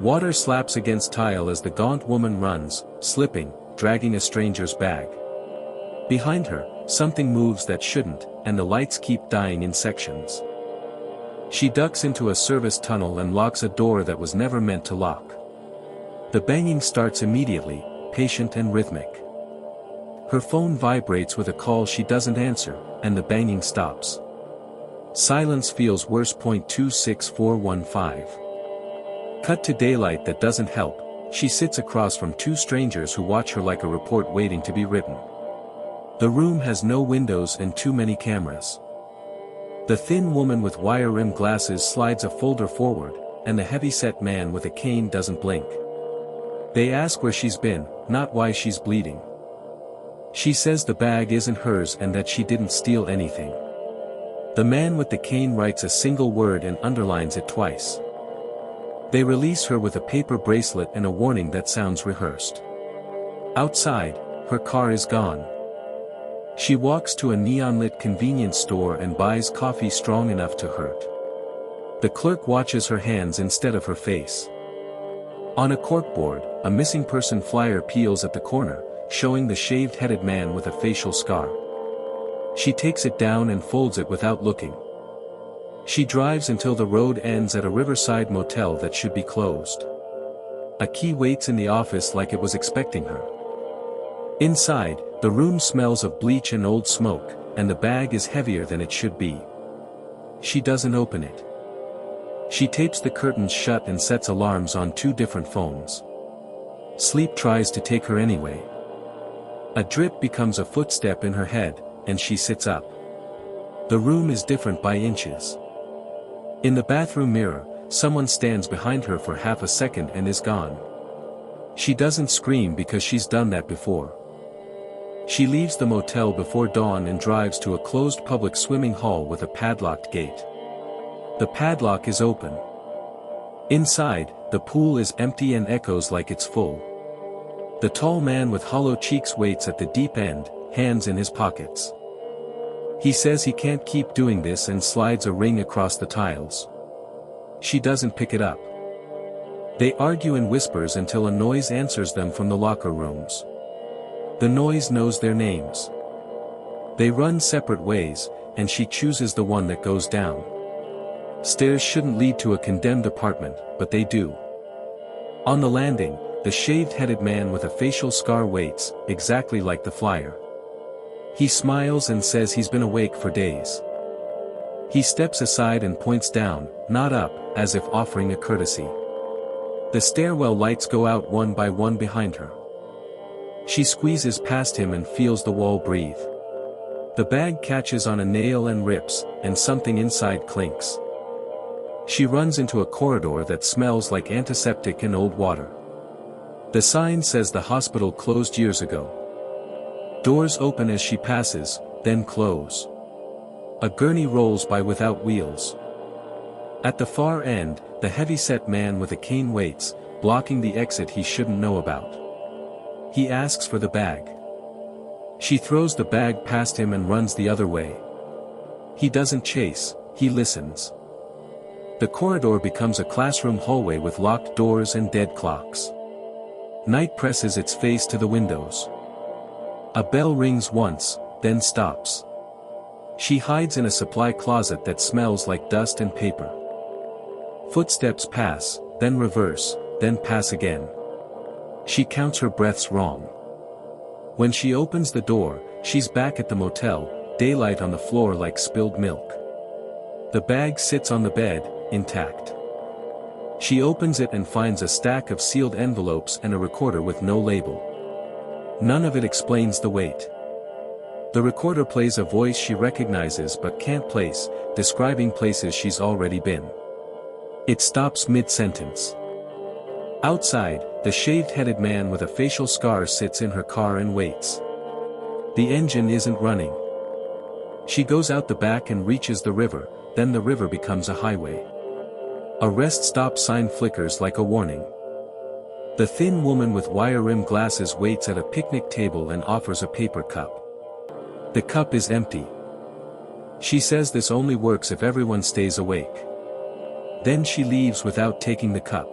Water slaps against tile as the gaunt woman runs, slipping, dragging a stranger's bag. Behind her, something moves that shouldn't, and the lights keep dying in sections. She ducks into a service tunnel and locks a door that was never meant to lock. The banging starts immediately, patient and rhythmic. Her phone vibrates with a call she doesn't answer, and the banging stops. Silence feels worse. 26415. Cut to daylight that doesn't help. She sits across from two strangers who watch her like a report waiting to be written. The room has no windows and too many cameras. The thin woman with wire-rimmed glasses slides a folder forward, and the heavy-set man with a cane doesn't blink. They ask where she's been, not why she's bleeding. She says the bag isn't hers and that she didn't steal anything. The man with the cane writes a single word and underlines it twice. They release her with a paper bracelet and a warning that sounds rehearsed. Outside, her car is gone. She walks to a neon-lit convenience store and buys coffee strong enough to hurt. The clerk watches her hands instead of her face. On a corkboard, a missing person flyer peels at the corner, showing the shaved-headed man with a facial scar. She takes it down and folds it without looking. She drives until the road ends at a riverside motel that should be closed. A key waits in the office like it was expecting her. Inside, the room smells of bleach and old smoke, and the bag is heavier than it should be. She doesn't open it. She tapes the curtains shut and sets alarms on two different phones. Sleep tries to take her anyway. A drip becomes a footstep in her head, and she sits up. The room is different by inches. In the bathroom mirror, someone stands behind her for half a second and is gone. She doesn't scream because she's done that before. She leaves the motel before dawn and drives to a closed public swimming hall with a padlocked gate. The padlock is open. Inside, the pool is empty and echoes like it's full. The tall man with hollow cheeks waits at the deep end, hands in his pockets. He says he can't keep doing this and slides a ring across the tiles. She doesn't pick it up. They argue in whispers until a noise answers them from the locker rooms. The noise knows their names. They run separate ways, and she chooses the one that goes down. Stairs shouldn't lead to a condemned apartment, but they do. On the landing, the shaved-headed man with a facial scar waits, exactly like the flyer. He smiles and says he's been awake for days. He steps aside and points down, not up, as if offering a courtesy. The stairwell lights go out one by one behind her. She squeezes past him and feels the wall breathe. The bag catches on a nail and rips, and something inside clinks. She runs into a corridor that smells like antiseptic and old water. The sign says the hospital closed years ago. Doors open as she passes, then close. A gurney rolls by without wheels. At the far end, the heavy-set man with a cane waits, blocking the exit he shouldn't know about. He asks for the bag. She throws the bag past him and runs the other way. He doesn't chase, he listens. The corridor becomes a classroom hallway with locked doors and dead clocks. Night presses its face to the windows. A bell rings once, then stops. She hides in a supply closet that smells like dust and paper. Footsteps pass, then reverse, then pass again. She counts her breaths wrong. When she opens the door, she's back at the motel, daylight on the floor like spilled milk. The bag sits on the bed, intact. She opens it and finds a stack of sealed envelopes and a recorder with no label. None of it explains the weight. The recorder plays a voice she recognizes but can't place, describing places she's already been. It stops mid-sentence. Outside, the shaved-headed man with a facial scar sits in her car and waits. The engine isn't running. She goes out the back and reaches the river, then the river becomes a highway. A rest stop sign flickers like a warning. The thin woman with wire-rimmed glasses waits at a picnic table and offers a paper cup. The cup is empty. She says this only works if everyone stays awake. Then she leaves without taking the cup.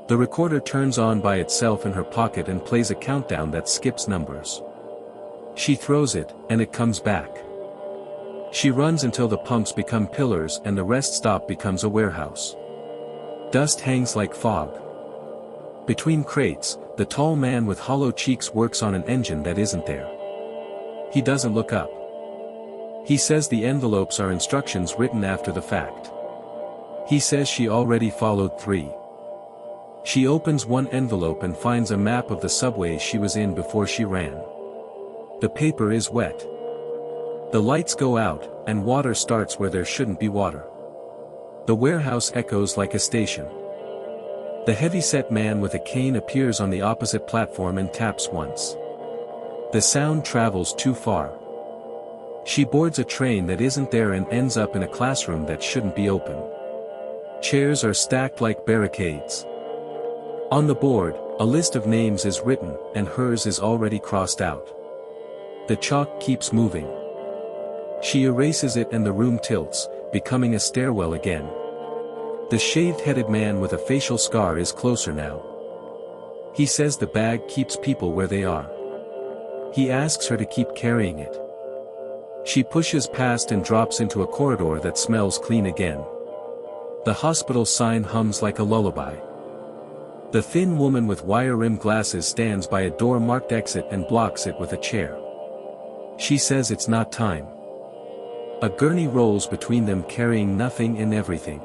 The recorder turns on by itself in her pocket and plays a countdown that skips numbers. She throws it, and it comes back. She runs until the pumps become pillars and the rest stop becomes a warehouse. Dust hangs like fog. Between crates, the tall man with hollow cheeks works on an engine that isn't there. He doesn't look up. He says the envelopes are instructions written after the fact. He says she already followed 3. She opens one envelope and finds a map of the subway she was in before she ran. The paper is wet. The lights go out, and water starts where there shouldn't be water. The warehouse echoes like a station. The heavy-set man with a cane appears on the opposite platform and taps once. The sound travels too far. She boards a train that isn't there and ends up in a classroom that shouldn't be open. Chairs are stacked like barricades. On the board, a list of names is written, and hers is already crossed out. The chalk keeps moving. She erases it and the room tilts, becoming a stairwell again. The shaved-headed man with a facial scar is closer now. He says the bag keeps people where they are. He asks her to keep carrying it. She pushes past and drops into a corridor that smells clean again. The hospital sign hums like a lullaby. The thin woman with wire-rimmed glasses stands by a door marked exit and blocks it with a chair. She says it's not time. A gurney rolls between them carrying nothing and everything.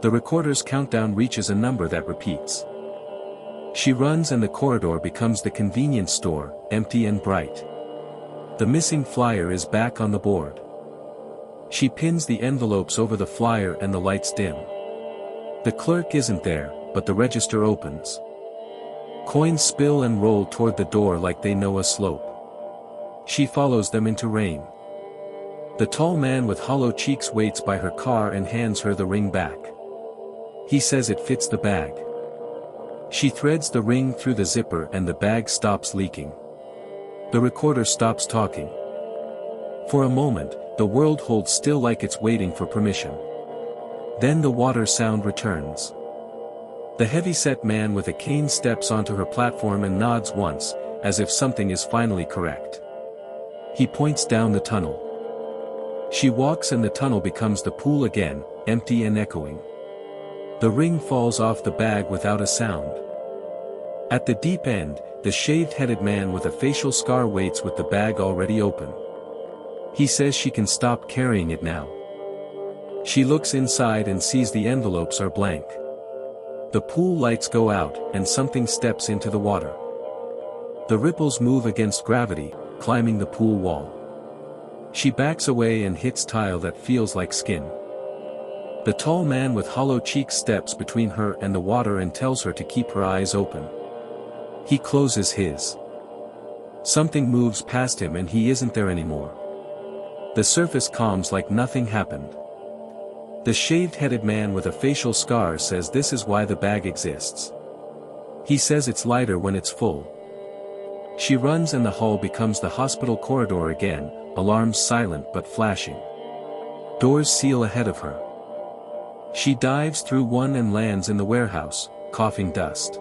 The recorder's countdown reaches a number that repeats. She runs and the corridor becomes the convenience store, empty and bright. The missing flyer is back on the board. She pins the envelopes over the flyer and the lights dim. The clerk isn't there, but the register opens. Coins spill and roll toward the door like they know a slope. She follows them into rain. The tall man with hollow cheeks waits by her car and hands her the ring back. He says it fits the bag. She threads the ring through the zipper and the bag stops leaking. The recorder stops talking. For a moment, the world holds still like it's waiting for permission. Then the water sound returns. The heavy-set man with a cane steps onto her platform and nods once, as if something is finally correct. He points down the tunnel. She walks and the tunnel becomes the pool again, empty and echoing. The ring falls off the bag without a sound. At the deep end, the shaved-headed man with a facial scar waits with the bag already open. He says she can stop carrying it now. She looks inside and sees the envelopes are blank. The pool lights go out, and something steps into the water. The ripples move against gravity, climbing the pool wall. She backs away and hits tile that feels like skin. The tall man with hollow cheeks steps between her and the water and tells her to keep her eyes open. He closes his. Something moves past him and he isn't there anymore. The surface calms like nothing happened. The shaved-headed man with a facial scar says this is why the bag exists. He says it's lighter when it's full. She runs and the hall becomes the hospital corridor again, alarms silent but flashing. Doors seal ahead of her. She dives through one and lands in the warehouse, coughing dust.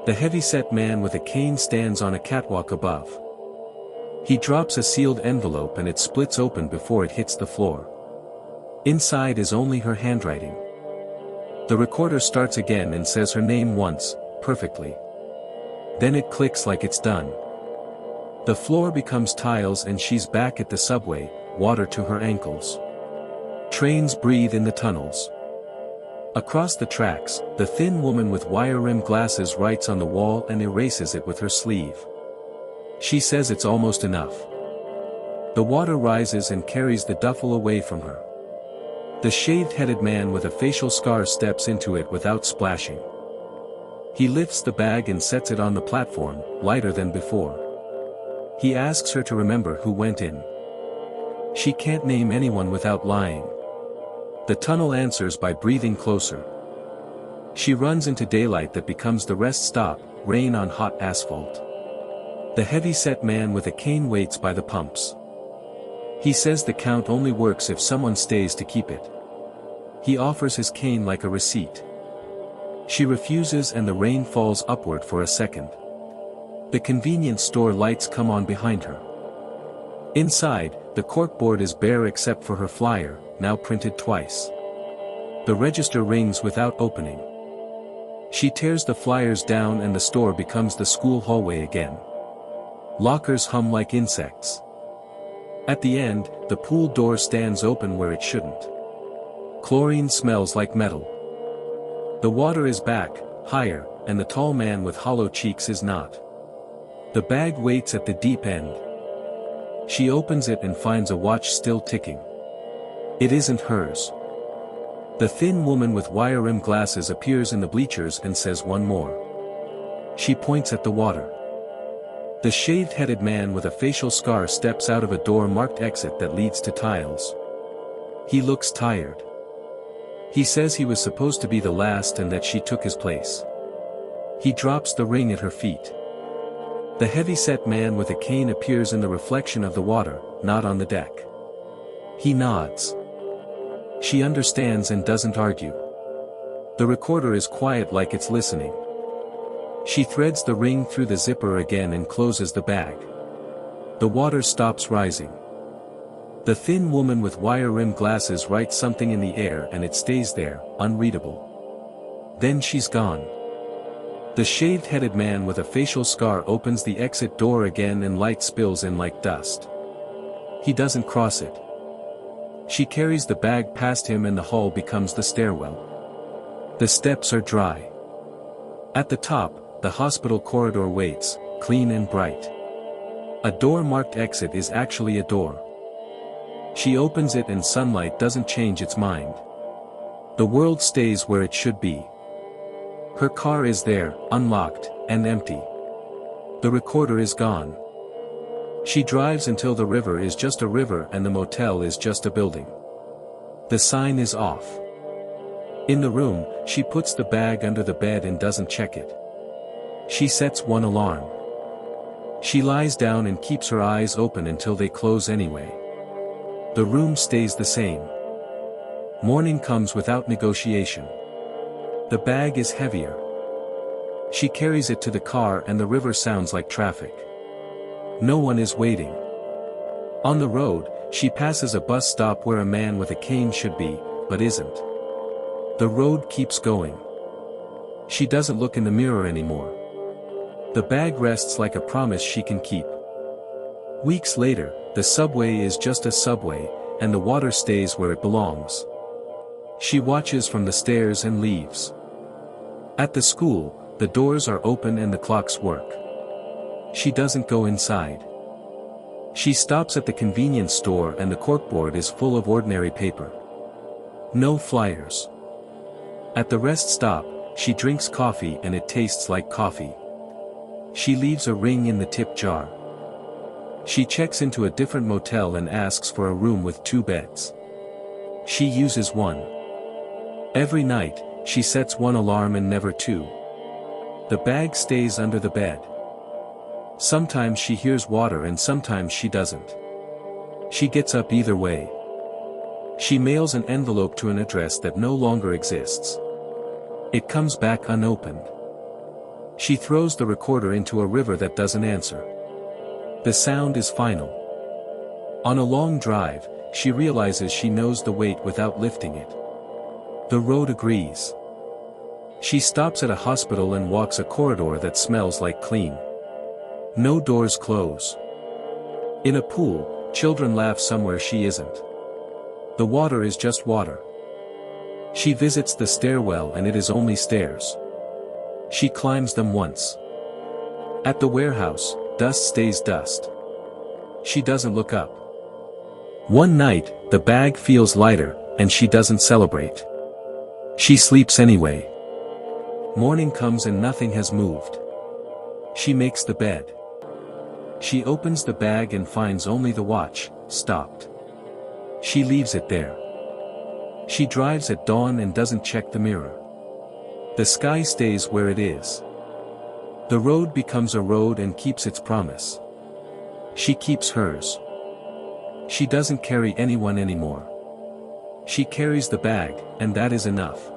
The heavy-set man with a cane stands on a catwalk above. He drops a sealed envelope and it splits open before it hits the floor. Inside is only her handwriting. The recorder starts again and says her name once, perfectly. Then it clicks like it's done. The floor becomes tiles and she's back at the subway, water to her ankles. Trains breathe in the tunnels. Across the tracks, the thin woman with wire-rimmed glasses writes on the wall and erases it with her sleeve. She says it's almost enough. The water rises and carries the duffel away from her. The shaved-headed man with a facial scar steps into it without splashing. He lifts the bag and sets it on the platform, lighter than before. He asks her to remember who went in. She can't name anyone without lying. The tunnel answers by breathing closer. She runs into daylight that becomes the rest stop, rain on hot asphalt. The heavy-set man with a cane waits by the pumps. He says the count only works if someone stays to keep it. He offers his cane like a receipt. She refuses and the rain falls upward for a second. The convenience store lights come on behind her. Inside, the corkboard is bare except for her flyer, now printed twice. The register rings without opening. She tears the flyers down and the store becomes the school hallway again. Lockers hum like insects. At the end, the pool door stands open where it shouldn't. Chlorine smells like metal. The water is back, higher, and the tall man with hollow cheeks is not. The bag waits at the deep end. She opens it and finds a watch still ticking. It isn't hers. The thin woman with wire-rimmed glasses appears in the bleachers and says one more. She points at the water. The shaved-headed man with a facial scar steps out of a door marked exit that leads to tiles. He looks tired. He says he was supposed to be the last and that she took his place. He drops the ring at her feet. The heavy-set man with a cane appears in the reflection of the water, not on the deck. He nods. She understands and doesn't argue. The recorder is quiet like it's listening. She threads the ring through the zipper again and closes the bag. The water stops rising. The thin woman with wire-rimmed glasses writes something in the air and it stays there, unreadable. Then she's gone. The shaved-headed man with a facial scar opens the exit door again and light spills in like dust. He doesn't cross it. She carries the bag past him and the hall becomes the stairwell. The steps are dry. At the top, the hospital corridor waits, clean and bright. A door marked exit is actually a door. She opens it and sunlight doesn't change its mind. The world stays where it should be. Her car is there, unlocked, and empty. The recorder is gone. She drives until the river is just a river and the motel is just a building. The sign is off. In the room, she puts the bag under the bed and doesn't check it. She sets one alarm. She lies down and keeps her eyes open until they close anyway. The room stays the same. Morning comes without negotiation. The bag is heavier. She carries it to the car and the river sounds like traffic. No one is waiting. On the road, she passes a bus stop where a man with a cane should be, but isn't. The road keeps going. She doesn't look in the mirror anymore. The bag rests like a promise she can keep. Weeks later, the subway is just a subway, and the water stays where it belongs. She watches from the stairs and leaves. At the school, the doors are open and the clocks work. She doesn't go inside. She stops at the convenience store and the corkboard is full of ordinary paper. No flyers. At the rest stop, she drinks coffee and it tastes like coffee. She leaves a ring in the tip jar. She checks into a different motel and asks for a room with 2 beds. She uses one. Every night, she sets one alarm and never 2. The bag stays under the bed. Sometimes she hears water and sometimes she doesn't. She gets up either way. She mails an envelope to an address that no longer exists. It comes back unopened. She throws the recorder into a river that doesn't answer. The sound is final. On a long drive, she realizes she knows the weight without lifting it. The road agrees. She stops at a hospital and walks a corridor that smells like clean. No doors close. In a pool, children laugh somewhere she isn't. The water is just water. She visits the stairwell and it is only stairs. She climbs them once. At the warehouse, dust stays dust. She doesn't look up. One night, the bag feels lighter, and she doesn't celebrate. She sleeps anyway. Morning comes and nothing has moved. She makes the bed. She opens the bag and finds only the watch, stopped. She leaves it there. She drives at dawn and doesn't check the mirror. The sky stays where it is. The road becomes a road and keeps its promise. She keeps hers. She doesn't carry anyone anymore. She carries the bag, and that is enough.